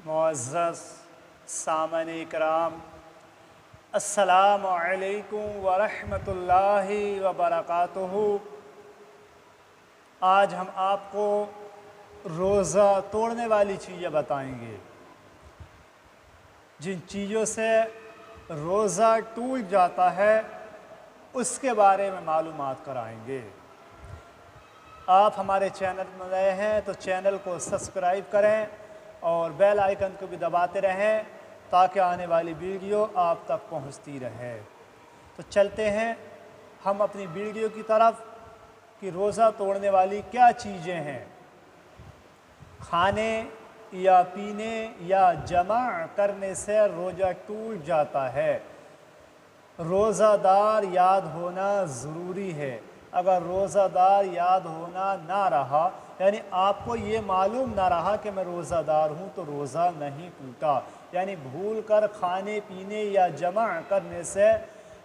मुअज़्ज़ज़ सामईन कराम, अस्सलामु अलैकुम व रहमतुल्लाहि व बरकातुहू। आज हम आपको रोज़ा तोड़ने वाली चीज़ें बताएंगे। जिन चीज़ों से रोज़ा टूट जाता है उसके बारे में मालूमात कराएंगे। आप हमारे चैनल में नए हैं तो चैनल को सब्सक्राइब करें और बेल आइकन को भी दबाते रहें ताकि आने वाली वीडियो आप तक पहुंचती रहे। तो चलते हैं हम अपनी वीडियो की तरफ कि रोज़ा तोड़ने वाली क्या चीज़ें हैं। खाने या पीने या जमा करने से रोज़ा टूट जाता है। रोज़ादार याद होना ज़रूरी है। अगर रोज़ादार याद होना ना रहा, यानी आपको ये मालूम ना रहा कि मैं रोज़ादार हूँ, तो रोज़ा नहीं टूटा। यानी भूल कर खाने पीने या जमा करने से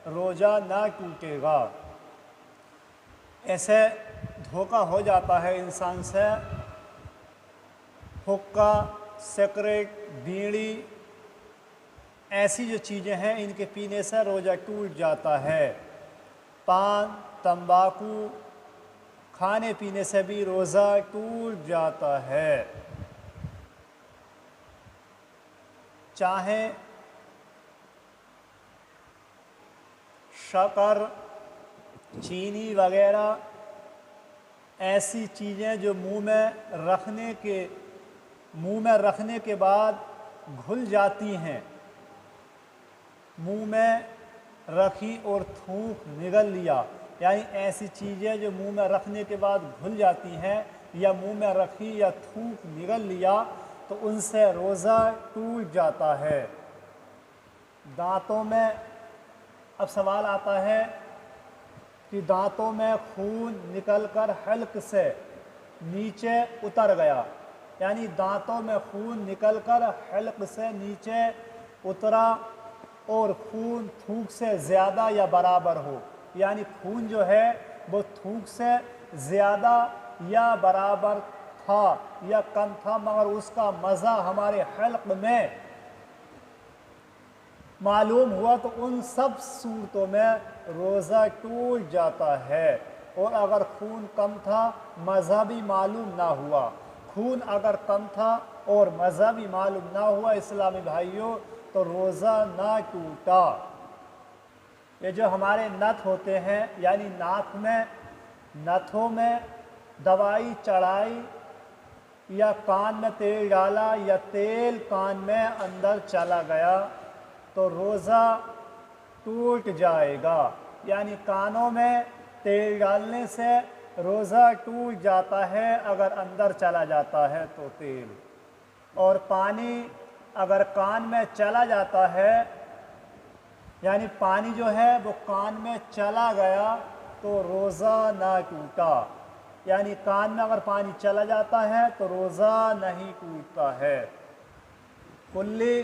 रोज़ा ना टूटेगा। ऐसे धोखा हो जाता है इंसान से। हुक्का, सिगरेट, बीड़ी, ऐसी जो चीज़ें हैं इनके पीने से रोज़ा टूट जाता है। पान, तंबाकू खाने पीने से भी रोज़ा टूट जाता है। चाहे शक्कर, चीनी वगैरह ऐसी चीज़ें जो मुंह में रखने के बाद घुल जाती हैं, मुंह में रखी और थूक निगल लिया, यानी ऐसी चीज़ें जो मुंह में रखने के बाद घुल जाती हैं या मुंह में रखी या थूक निगल लिया तो उनसे रोज़ा टूट जाता है। दांतों में अब सवाल आता है कि दांतों में खून निकलकर हल्क से नीचे उतर गया, यानी दांतों में खून निकलकर हल्क से नीचे उतरा और खून थूक से ज़्यादा या बराबर हो, यानी खून जो है वो थूक से ज़्यादा या बराबर था या कम था, मगर उसका मज़ा हमारे हल्क में मालूम हुआ, तो उन सब सूरतों में रोज़ा टूट जाता है। और अगर खून कम था, मज़ा भी मालूम ना हुआ, खून अगर कम था और मज़ा भी मालूम ना हुआ इस्लामी भाइयों, तो रोज़ा ना टूटा। ये जो हमारे नथ होते हैं, यानी नाक में नथों में दवाई चढ़ाई या कान में तेल डाला या तेल कान में अंदर चला गया तो रोज़ा टूट जाएगा। यानी कानों में तेल डालने से रोज़ा टूट जाता है अगर अंदर चला जाता है तो तेल। और पानी अगर कान में चला जाता है, यानी पानी जो है वो कान में चला गया तो रोज़ा ना टूटा। यानी कान में अगर पानी चला जाता है तो रोज़ा नहीं टूटता है। कुल्ली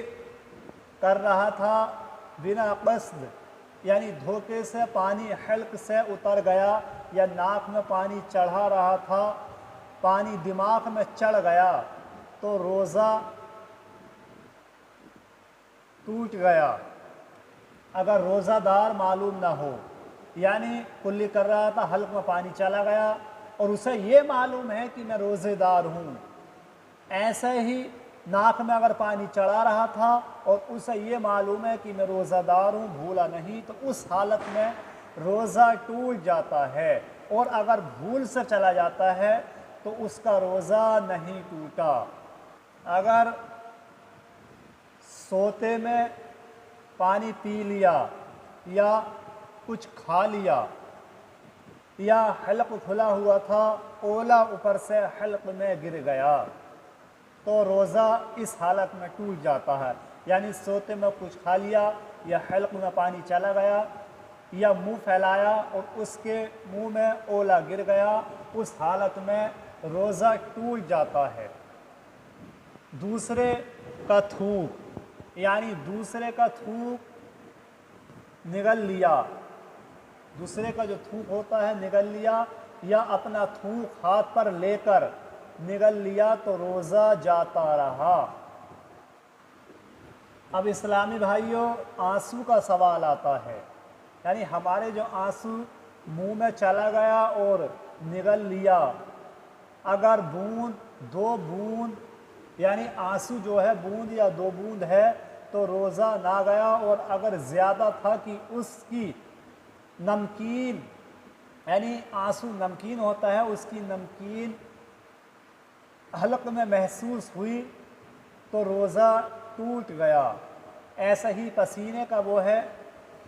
कर रहा था बिना क़स्द, यानी धोखे से पानी हल्क से उतर गया, या नाक में पानी चढ़ा रहा था, पानी दिमाग में चढ़ गया तो रोज़ा टूट गया अगर रोज़ादार मालूम ना हो। यानी कुल्ली कर रहा था, हल्क में पानी चला गया और उसे ये मालूम है कि मैं रोज़ेदार हूँ। ऐसे ही नाक में अगर पानी चढ़ा रहा था और उसे ये मालूम है कि मैं रोज़ादार हूँ, भूला नहीं, तो उस हालत में रोज़ा टूट जाता है। और अगर भूल से चला जाता है तो उसका रोज़ा नहीं टूटा। अगर सोते में पानी पी लिया या कुछ खा लिया या हल्क खुला हुआ था, ओला ऊपर से हल्क में गिर गया तो रोज़ा इस हालत में टूट जाता है। यानी सोते में कुछ खा लिया या हल्क में पानी चला गया या मुंह फैलाया और उसके मुंह में ओला गिर गया, उस हालत में रोज़ा टूट जाता है। दूसरे का थूक, यानी दूसरे का थूक निगल लिया, दूसरे का जो थूक होता है निगल लिया, या अपना थूक हाथ पर लेकर निगल लिया तो रोज़ा जाता रहा। اب اسلامی بھائیوں آنسو کا سوال آتا ہے، یعنی ہمارے جو آنسو منہ میں چلا گیا اور نگل لیا، اگر بوند دو بوند یعنی آنسو جو ہے بوند یا دو بوند ہے تو روزہ نہ گیا، اور اگر زیادہ تھا کہ اس کی نمکین یعنی آنسو نمکین ہوتا ہے، اس کی نمکین حلق میں محسوس ہوئی تو روزہ ٹوٹ گیا۔ ایسا ہی پسینے کا وہ ہے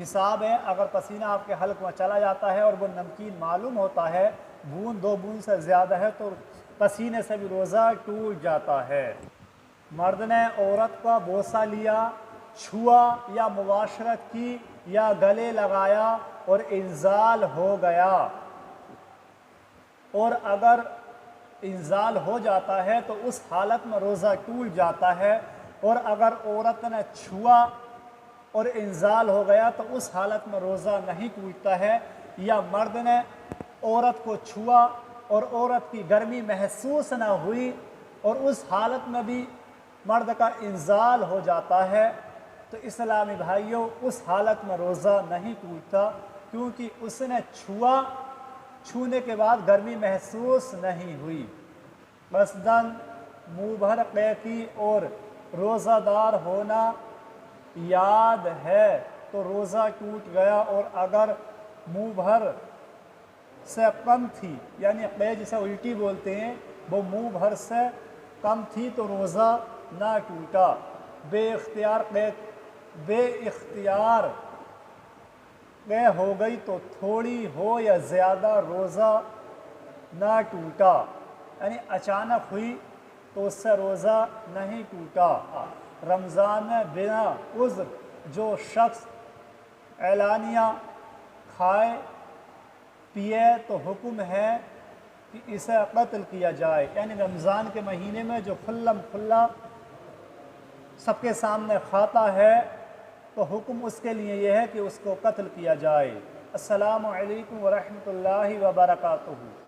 حساب ہے، اگر پسینہ آپ کے حلق میں چلا جاتا ہے اور وہ نمکین معلوم ہوتا ہے، بوند دو بوند سے زیادہ ہے، تو پسینے سے بھی روزہ ٹوٹ جاتا ہے۔ مرد نے عورت کا بوسہ لیا، چھوا یا مباشرت کی یا گلے لگایا اور انزال ہو گیا، اور اگر انزال ہو جاتا ہے تو اس حالت میں روزہ ٹوٹ جاتا ہے، اور اگر عورت نے چھوا اور انزال ہو گیا تو اس حالت میں روزہ نہیں ٹوٹتا ہے، یا مرد نے عورت کو چھوا اور عورت کی گرمی محسوس نہ ہوئی اور اس حالت میں بھی مرد کا انزال ہو جاتا ہے، تو اسلامی بھائیوں اس حالت میں روزہ نہیں ٹوٹتا، کیونکہ اس نے چھونے کے بعد گرمی محسوس نہیں ہوئی۔ مثلاً منہ بھر قیفی اور روزہ دار ہونا یاد ہے تو روزہ ٹوٹ گیا، اور اگر منہ بھر سے کم تھی یعنی قے جسے الٹی بولتے ہیں وہ منہ بھر سے کم تھی تو روزہ نہ ٹوٹا۔ بے اختیار قے ہو گئی تو تھوڑی ہو یا زیادہ روزہ نہ ٹوٹا، یعنی اچانک ہوئی تو اس سے روزہ نہیں ٹوٹا۔ رمضان میں بنا عذر جو شخص اعلانیہ کھائے پیے تو حکم ہے کہ اسے قتل کیا جائے، یعنی رمضان کے مہینے میں جو کھلم کھلا سب کے سامنے کھاتا ہے تو حکم اس کے لیے یہ ہے کہ اس کو قتل کیا جائے۔ السلام علیکم ورحمۃ اللہ وبرکاتہ۔